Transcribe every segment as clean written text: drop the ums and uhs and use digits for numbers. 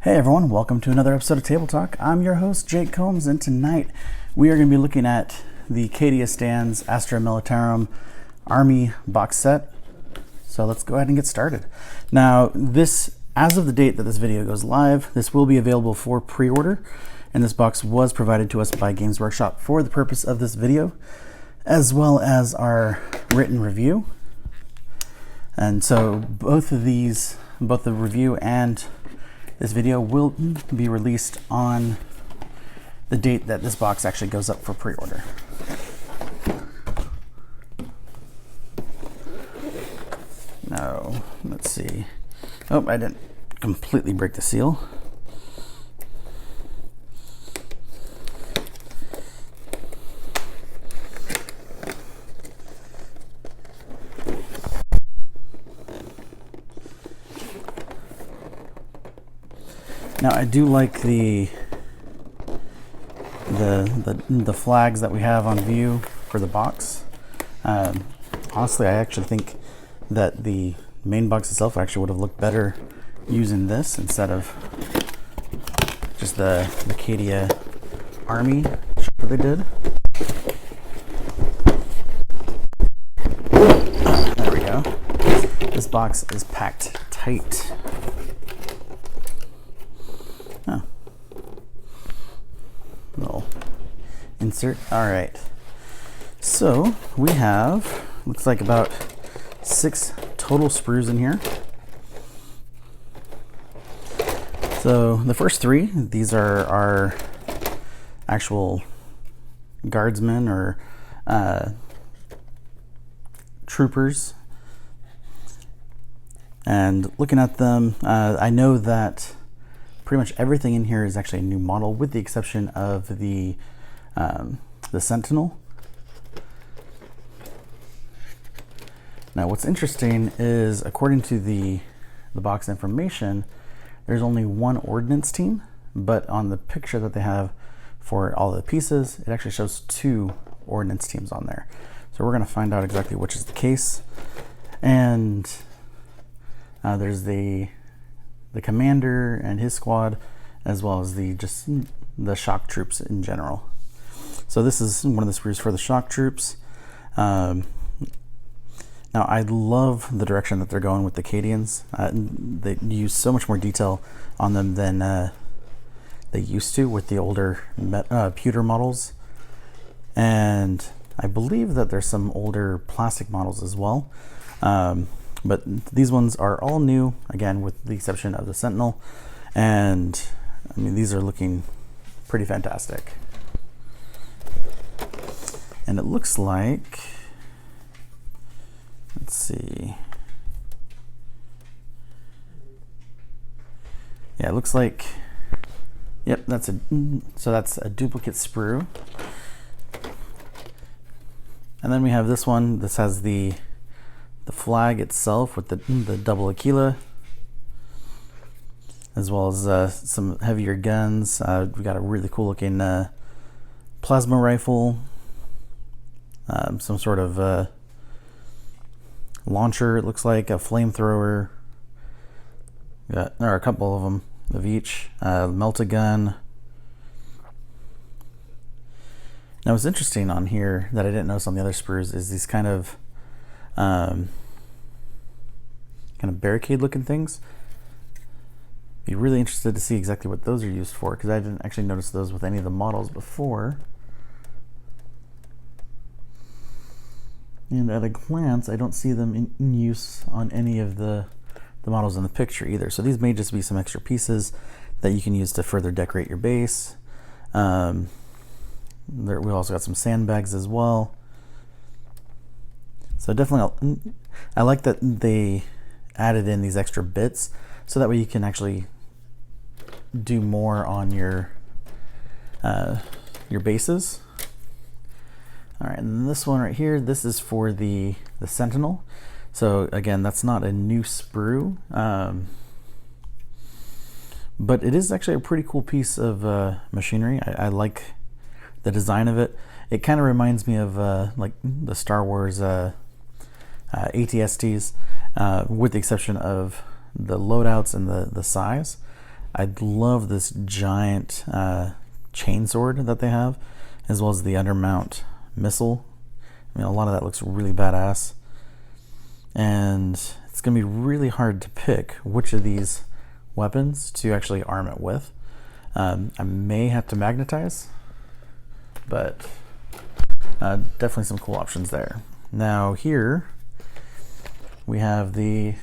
Hey everyone, welcome to another episode of Table Talk. I'm your host, Jake Combs, and tonight we are going to be looking at the Cadia Stands Astra Militarum Army box set. So let's go ahead and get started. Now, as of the date that this video goes live, this will be available for pre-order, and this box was provided to us by Games Workshop for the purpose of this video, as well as our written review. And so both the review and this video will be released on the date that this box actually goes up for pre-order. Now, let's see. Oh, I didn't completely break the seal. Now I do like the flags that we have on view for the box. Honestly, I actually think that the main box itself actually would have looked better using this instead of just the Cadia Army that they did. There we go. This box is packed tight. Little insert. All right, so we have, looks like about 6 total sprues in here. So the first 3, these are our actual guardsmen or troopers, and looking at them, I know that pretty much everything in here is actually a new model, with the exception of the Sentinel. Now, what's interesting is, according to the box information, there's only 1 ordnance team, but on the picture that they have for all the pieces, it actually shows 2 ordnance teams on there. So we're going to find out exactly which is the case. And there's the commander and his squad, as well as the shock troops in general. So this is one of the sprues for the shock troops. Now I love the direction that they're going with the Cadians. They use so much more detail on them than they used to with the older pewter models, and I believe that there's some older plastic models as well. But these ones are all new, again, with the exception of the Sentinel. And I mean, these are looking pretty fantastic. And it looks like, let's see. Yeah, it looks like, yep, that's a duplicate sprue. And then we have this one. This has the flag itself with the double Aquila, as well as some heavier guns. We got a really cool looking plasma rifle, some sort of launcher, it looks like, a flamethrower. There are a couple of them of each. Melt-a-gun. Now, what's interesting on here that I didn't notice on the other sprues is these kind of barricade looking things. Be really interested to see exactly what those are used for, because I didn't actually notice those with any of the models before. And at a glance, I don't see them in use on any of the models in the picture either. So these may just be some extra pieces that you can use to further decorate your base. We also got some sandbags as well. So definitely, I like that they added in these extra bits, so that way you can actually do more on your bases. All right, and this one right here, this is for the Sentinel. So again, that's not a new sprue, but it is actually a pretty cool piece of machinery. I like the design of it. It kind of reminds me of like the Star Wars ATSTs, with the exception of the loadouts and the size. I love this giant chainsword that they have, as well as the undermount missile. I mean, a lot of that looks really badass. And it's going to be really hard to pick which of these weapons to actually arm it with. I may have to magnetize, but definitely some cool options there. Now here we have the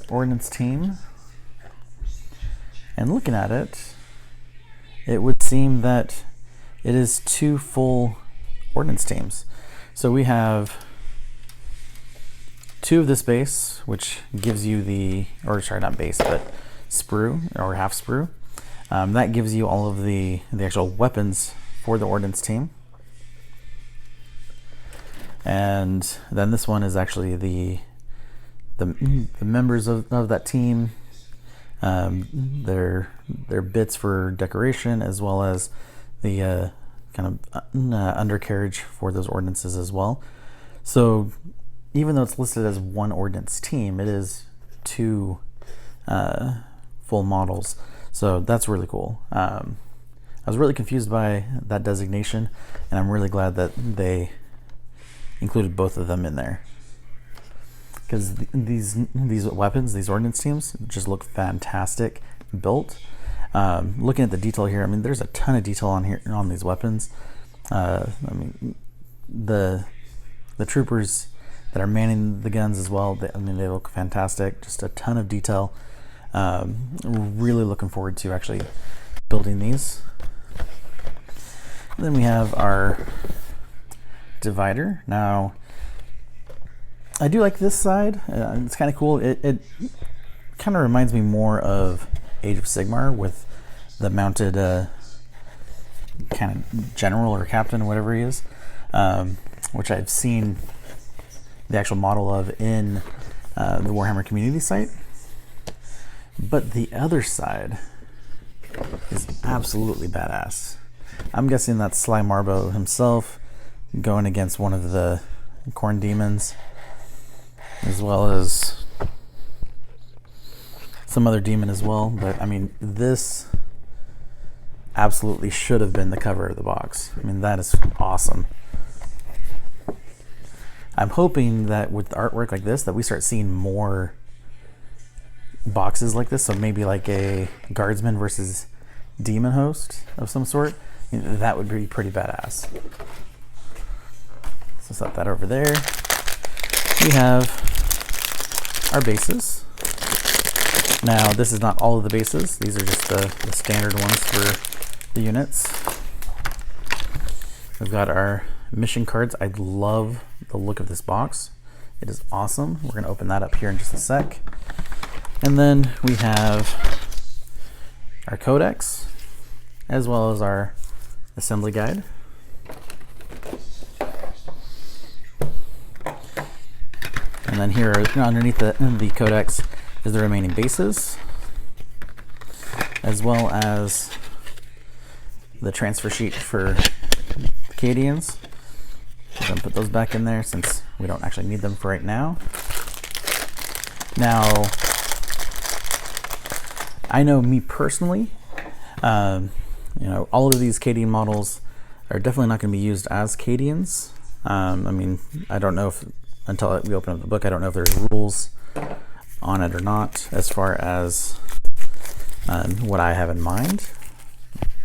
ordnance team, and looking at it, it would seem that it is 2 full ordnance teams. So we have 2 of this base, which gives you the, or sorry, not base, but sprue or half sprue. That gives you all of the actual weapons for the ordnance team. And then this one is actually the members of that team, their bits for decoration, as well as the kind of undercarriage for those ordnances as well. So even though it's listed as 1 ordnance team, it is 2 full models. So that's really cool. I was really confused by that designation, and I'm really glad that they included both of them in there, because these weapons, these ordnance teams, just look fantastic built. Looking at the detail here, I mean, there's a ton of detail on here on these weapons. I mean, the troopers that are manning the guns as well, I mean, they look fantastic. Just a ton of detail. Really looking forward to actually building these. And then we have our divider. Now, I do like this side. It's kind of cool. It kind of reminds me more of Age of Sigmar with the mounted kind of general or captain, whatever he is, which I've seen the actual model of in the Warhammer community site. But the other side is absolutely badass. I'm guessing that's Sly Marbo himself going against one of the Khorne demons, as well as some other demon as well. But I mean, this absolutely should have been the cover of the box. I mean, that is awesome. I'm hoping that with artwork like this that we start seeing more boxes like this. So maybe like a guardsman versus demon host of some sort. I mean, that would be pretty badass. So set that over there. We have our bases. Now, this is not all of the bases. These are just the standard ones for the units. We've got our mission cards. I love the look of this box. It is awesome. We're going to open that up here in just a sec. And then we have our codex, as well as our assembly guide. And then here underneath the codex is the remaining bases, as well as the transfer sheet for the Cadians. We're going to put those back in there since we don't actually need them for right now. Now, I know me personally, you know, all of these Cadian models are definitely not going to be used as Cadians. I mean, I don't know if, until we open up the book, I don't know if there's rules on it or not as far as what I have in mind.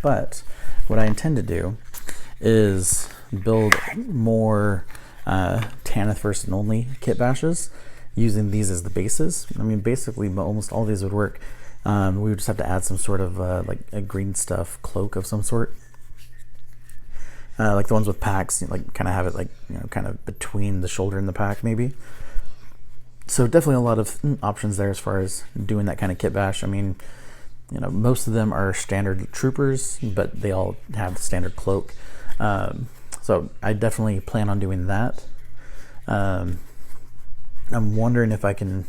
But what I intend to do is build more Tanith First and Only kit bashes using these as the bases. I mean, basically almost all these would work. We would just have to add some sort of like a green stuff cloak of some sort, like the ones with packs, like kind of have it like, you know, kind of between the shoulder and the pack maybe. So definitely a lot of options there as far as doing that kind of kit bash. I mean, you know, most of them are standard troopers, but they all have the standard cloak. So I definitely plan on doing that. I'm wondering if I can,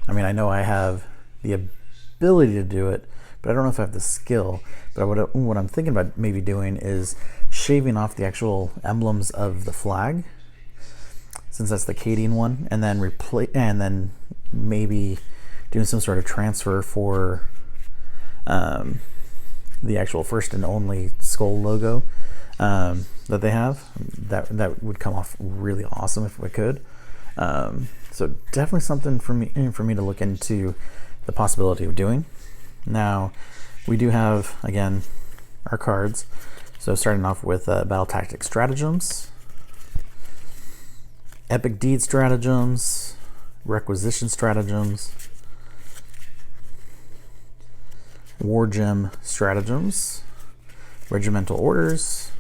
I mean, I know I have the ability to do it, but I don't know if I have the skill. But what I'm thinking about maybe doing is shaving off the actual emblems of the flag, since that's the Cadian one, and then maybe doing some sort of transfer for the actual first and only skull logo that they have. That would come off really awesome if we could. So definitely something for me to look into the possibility of doing. Now, we do have, again, our cards. So starting off with Battle Tactics Stratagems, Epic Deed Stratagems, Requisition Stratagems, War Gem Stratagems, Regimental Orders,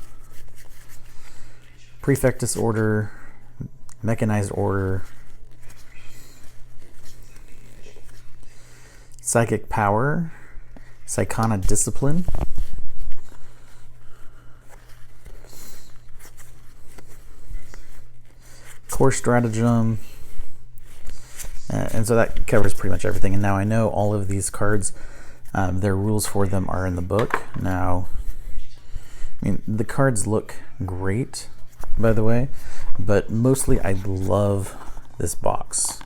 Prefectus Order, Mechanized Order, Psychic Power, Psychona Discipline, Core Stratagem, and so that covers pretty much everything. And now I know all of these cards, their rules for them are in the book. Now, I mean, the cards look great, by the way, but mostly I love this box.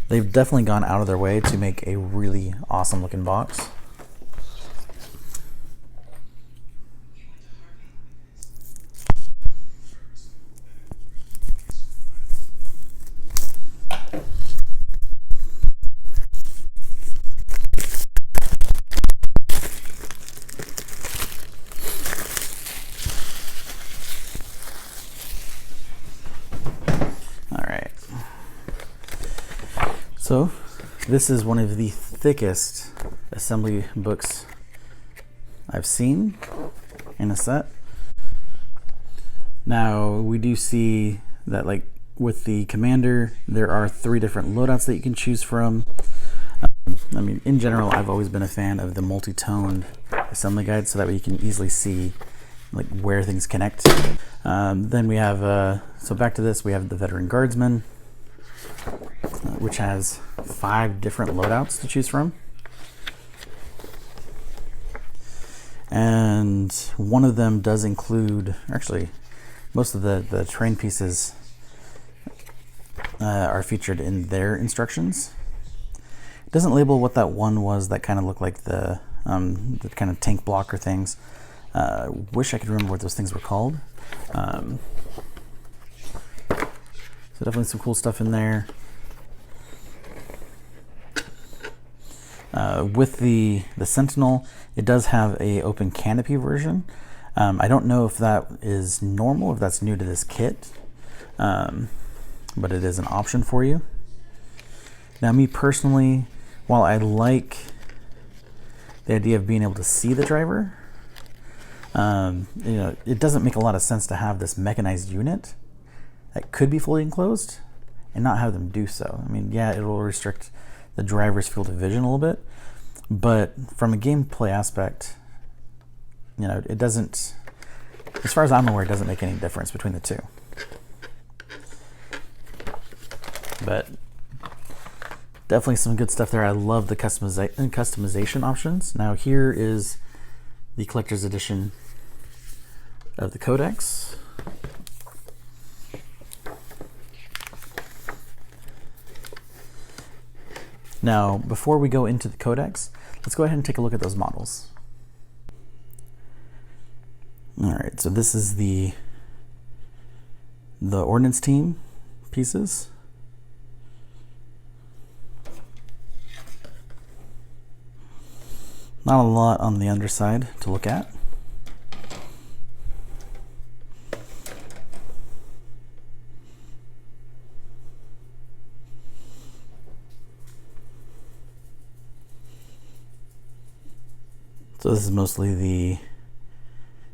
They've definitely gone out of their way to make a really awesome looking box. So this is one of the thickest assembly books I've seen in a set. Now we do see that, like with the Commander, there are 3 different loadouts that you can choose from. I mean, in general, I've always been a fan of the multi-toned assembly guide, so that way you can easily see like where things connect. Then we have, so back to this, we have the Veteran Guardsman, which has 5 different loadouts to choose from. And one of them does include, actually, most of the terrain pieces are featured in their instructions. It doesn't label what that one was that kind of looked like the kind of tank blocker things. Wish I could remember what those things were called. So definitely some cool stuff in there. With the Sentinel, it does have a open canopy version. I don't know if that is normal, if that's new to this kit, but it is an option for you. Now, me personally, while I like the idea of being able to see the driver, it doesn't make a lot of sense to have this mechanized unit that could be fully enclosed and not have them do so. I mean, yeah, it will restrict the driver's field of vision a little bit, but from a gameplay aspect, it doesn't, as far as I'm aware, it doesn't make any difference between the two. But definitely some good stuff there. I love the customization options. Now here is the collector's edition of the Codex. Now, before we go into the Codex, let's go ahead and take a look at those models. All right, so this is the Ordnance Team pieces. Not a lot on the underside to look at. So this is mostly the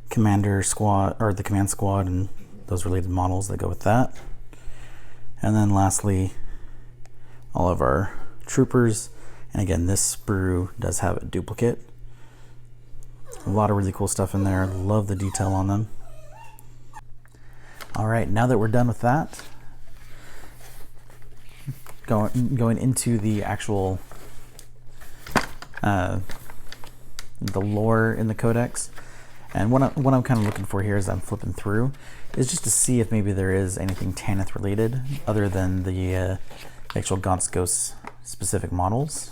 Commander Squad, or the Command Squad, and those related models that go with that. And then lastly, all of our troopers. And again, this sprue does have a duplicate. A lot of really cool stuff in there. Love the detail on them. All right, now that we're done with that, going into the actual the lore in the Codex. And what I'm kind of looking for here as I'm flipping through is just to see if maybe there is anything Tanith related other than the actual Gaunt's Ghost specific models.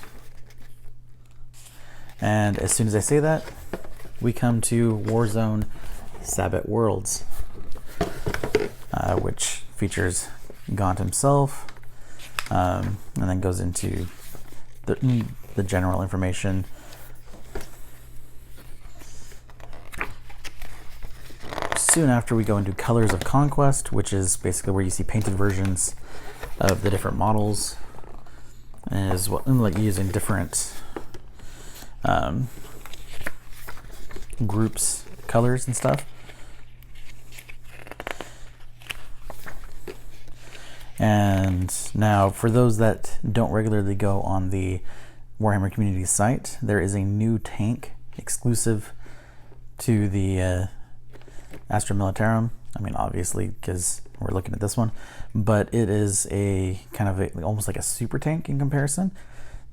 And as soon as I say that, we come to Warzone Sabbat Worlds, which features Gaunt himself, and then goes into the general information. Soon after, we go into Colors of Conquest, which is basically where you see painted versions of the different models, as well, like using different groups, colors, and stuff. And now, for those that don't regularly go on the Warhammer community site, there is a new tank exclusive to the Astra Militarum. I mean, obviously, because we're looking at this one, but it is a kind of almost like a super tank in comparison.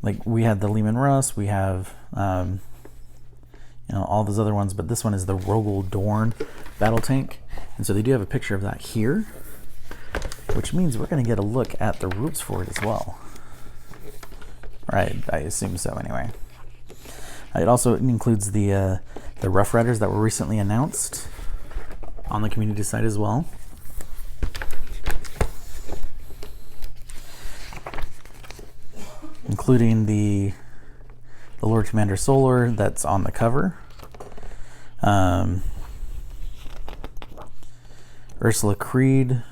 Like, we had the Lehman Russ, we have all those other ones, but this one is the Rogel Dorn battle tank, and so they do have a picture of that here, which means we're going to get a look at the rules for it as well. Right, I assume so anyway. It also includes the Rough Riders that were recently announced on the community site as well. Including the Lord Commander Solar that's on the cover. Ursula Creed,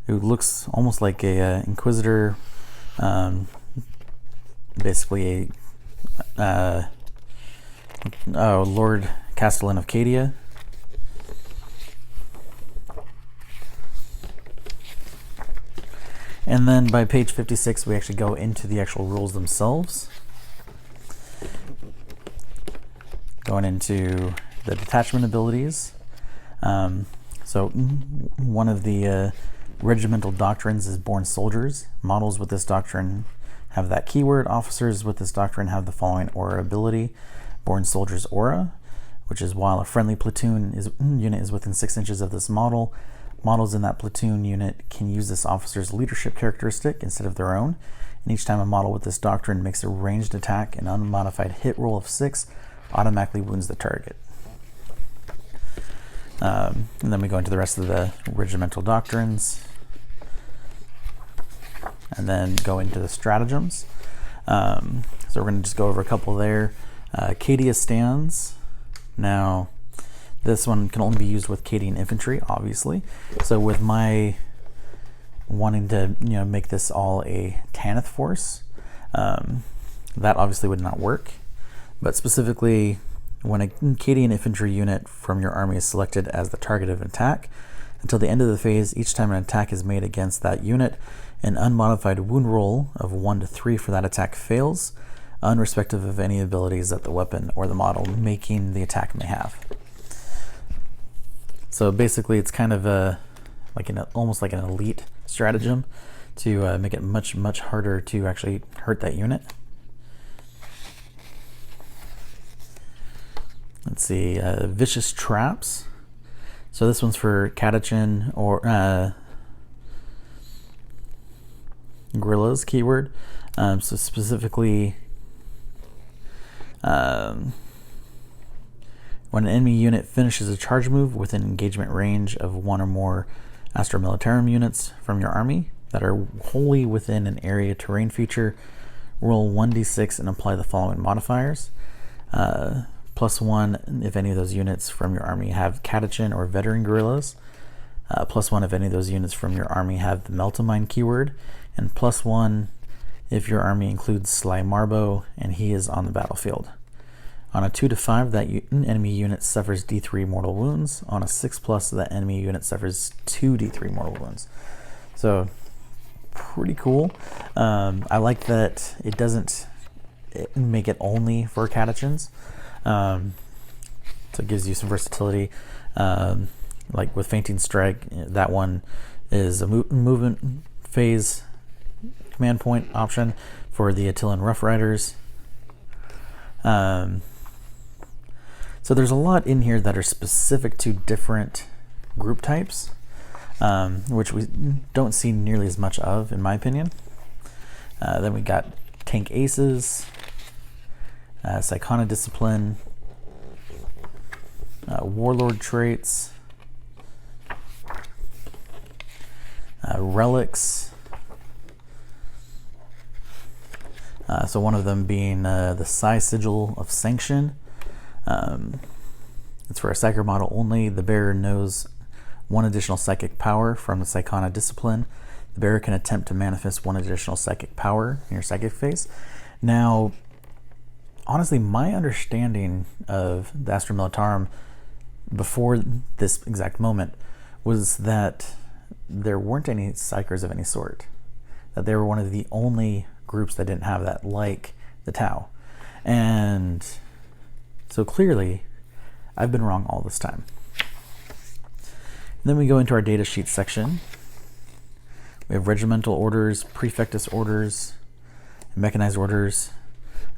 who looks almost like a Inquisitor, basically a Lord Castellan of Cadia. And then by page 56, we actually go into the actual rules themselves. Going into the detachment abilities. So one of the regimental doctrines is Born Soldiers. Models with this doctrine have that keyword. Officers with this doctrine have the following aura ability. Born Soldiers Aura, which is while a friendly platoon unit is within 6 inches of this model, models in that platoon unit can use this officer's leadership characteristic instead of their own. And each time a model with this doctrine makes a ranged attack, an unmodified hit roll of 6 automatically wounds the target. And then we go into the rest of the regimental doctrines, and then go into the stratagems. So we're going to just go over a couple there. Cadia stands. Now, this one can only be used with Cadian infantry, obviously. So with my wanting to make this all a Tanith force, that obviously would not work. But specifically, when a Cadian infantry unit from your army is selected as the target of an attack, until the end of the phase, each time an attack is made against that unit, an unmodified wound roll of 1 to 3 for that attack fails, irrespective of any abilities that the weapon or the model making the attack may have. So basically, it's kind of almost like an elite stratagem to make it much harder to actually hurt that unit. Let's see, Vicious Traps. So this one's for Catachin or Guerrillas keyword. So specifically, when an enemy unit finishes a charge move within engagement range of 1 or more Astra Militarum units from your army that are wholly within an area terrain feature, roll 1d6 and apply the following modifiers. +1 if any of those units from your army have Catachin or Veteran Guerrillas. +1 if any of those units from your army have the Meltamine keyword. And +1 if your army includes Sly Marbo and he is on the battlefield. On a 2 to 5, that enemy unit suffers D3 mortal wounds. On a 6+, that enemy unit suffers 2 D3 mortal wounds. So, pretty cool. I like that it doesn't make it only for Catachins. So it gives you some versatility. Like with Fainting Strike, that one is a movement phase command point option for the Attilan Rough Riders. So there's a lot in here that are specific to different group types, which we don't see nearly as much of, in my opinion. Then we got tank aces, Psychona discipline, warlord traits, relics. So one of them being the Psi Sigil of Sanction. It's for a psychic model only. The bearer knows one additional psychic power from the Psychona discipline. The bearer can attempt to manifest one additional psychic power in your psychic phase. Now, honestly, my understanding of the Astra Militarum before this exact moment was that there weren't any psychers of any sort. That they were one of the only groups that didn't have that, like the Tau. And so clearly, I've been wrong all this time. And then we go into our data sheet section. We have regimental orders, prefectus orders, mechanized orders.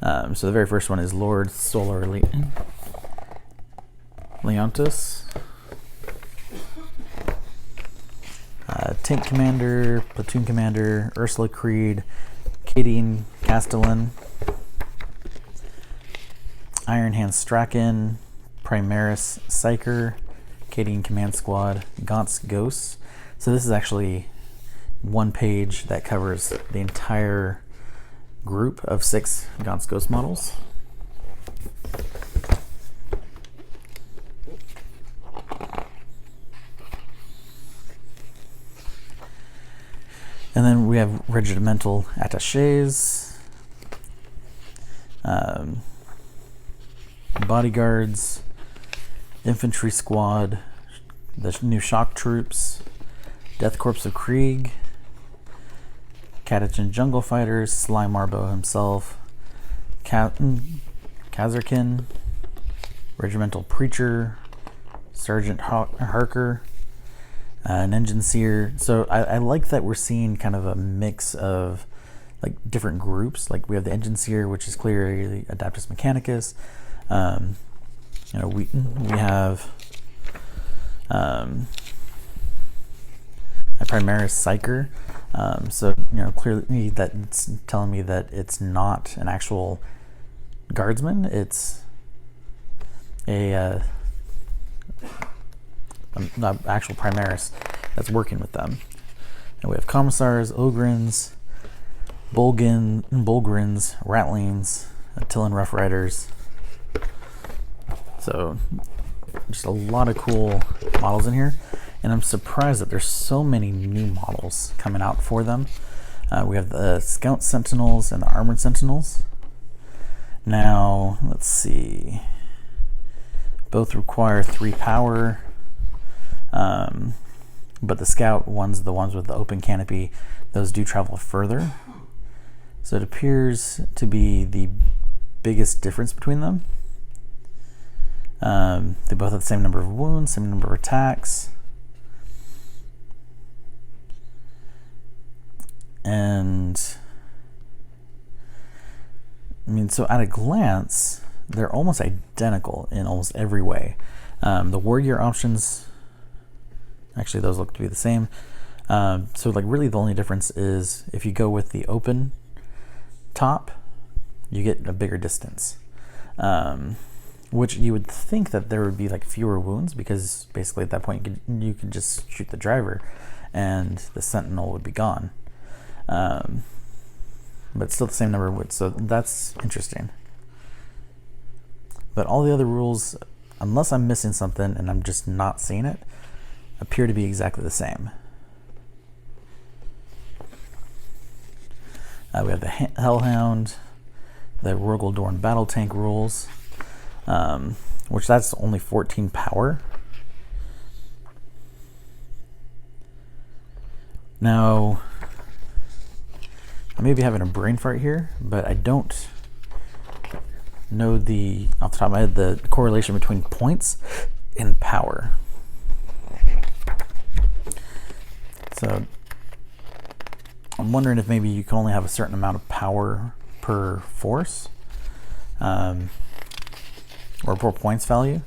So the very first one is Lord Solar Leontus. Tank Commander, Platoon Commander, Ursula Creed, Cadian Castellan, Iron Hand Strachan, Primaris Psyker, Cadian Command Squad, Gaunt's Ghosts. So this is actually one page that covers the entire group of 6 Gaunt's Ghost models. And then we have regimental attaches, bodyguards, infantry squad, the new shock troops, Death Corps of Krieg, Catachan jungle fighters, Sly Marbo himself, Kazarkin, regimental preacher, Sergeant Harker, an engine seer. So I like that we're seeing kind of a mix of like different groups. Like we have the engine seer, which is clearly Adeptus Mechanicus. You know, we have a Primaris Psyker. So you know, clearly that's telling me that it's not an actual guardsman. It's a not actual Primaris that's working with them. And we have Commissars, Ogrins, Bulgrins, Ratlings, Attilan Rough Riders. So just a lot of cool models in here. And I'm surprised that there's so many new models coming out for them. We have the Scout Sentinels and the Armored Sentinels. Now, let's see. Both require 3 power. But the Scout ones, the ones with the open canopy, those do travel further. So it appears to be the biggest difference between them. They both have the same number of wounds, same number of attacks. And I mean, so at a glance, they're almost identical in almost every way. The war gear options, actually those look to be the same. So like really the only difference is if you go with the open top, you get a bigger distance. Which you would think that there would be like fewer wounds, because basically at that point you could just shoot the driver and the sentinel would be gone. But still the same number of wounds, so that's interesting. But all the other rules, unless I'm missing something and I'm just not seeing it, appear to be exactly the same. We have the Hellhound, the Rogel Dorn battle tank rules, which that's only 14 power. Now, I may be having a brain fart here, but I don't know off the top of my head, the correlation between points and power. So I'm wondering if maybe you can only have a certain amount of power per force, or per points value.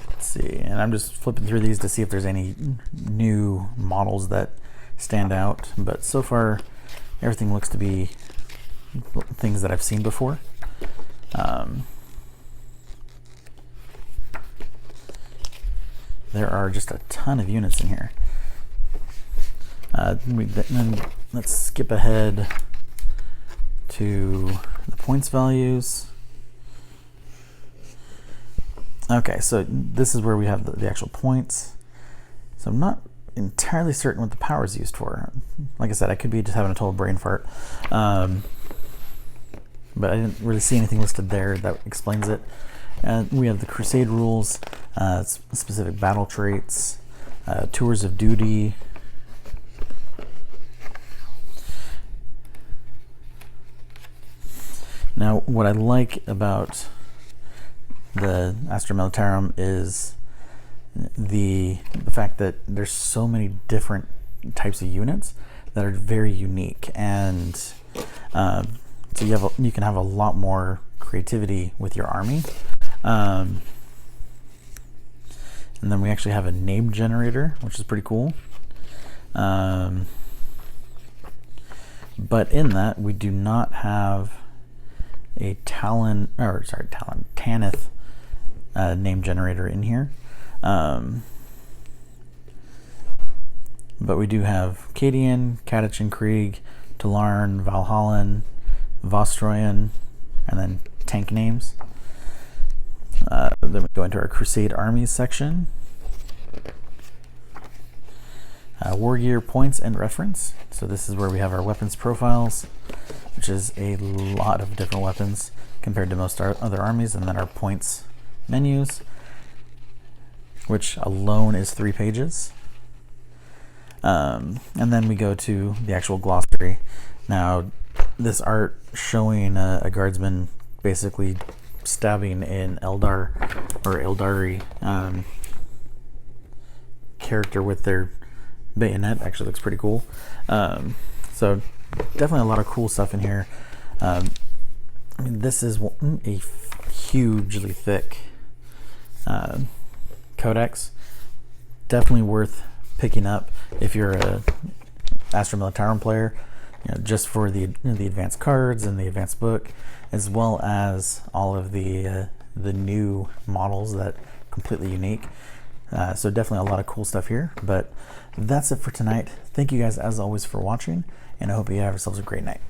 Let's see, and I'm just flipping through these to see if there's any new models that stand out, but so far everything looks to be things that I've seen before. There are just a ton of units in here. Then let's skip ahead to the points values. Okay, so this is where we have the actual points. So I'm not entirely certain what the power is used for. Like I said, I could be just having a total brain fart. But I didn't really see anything listed there that explains it. We have the Crusade rules, specific battle traits, tours of duty. Now, what I like about the Astra Militarum is the fact that there's so many different types of units that are very unique, and so you can have a lot more creativity with your army. And then we actually have a name generator, which is pretty cool. But in that, we do not have a Tanith name generator in here. But we do have Cadian, Catachin Krieg, Talarn, Valhallan, Vostroyan, and then tank names. Then we go into our Crusade armies section. War gear points and reference. So this is where we have our weapons profiles, which is a lot of different weapons compared to most other armies, and then our points menus, which alone is 3 pages. And then we go to the actual glossary. Now, this art showing a guardsman basically stabbing an Eldar or Eldari character with their bayonet actually looks pretty cool. So definitely a lot of cool stuff in here. I mean, this is a hugely thick codex. Definitely worth picking up if you're a Astra Militarum player, just for the advanced cards and the advanced book, as well as all of the new models that are completely unique. So definitely a lot of cool stuff here. But that's it for tonight. Thank you guys as always for watching, and I hope you have yourselves a great night.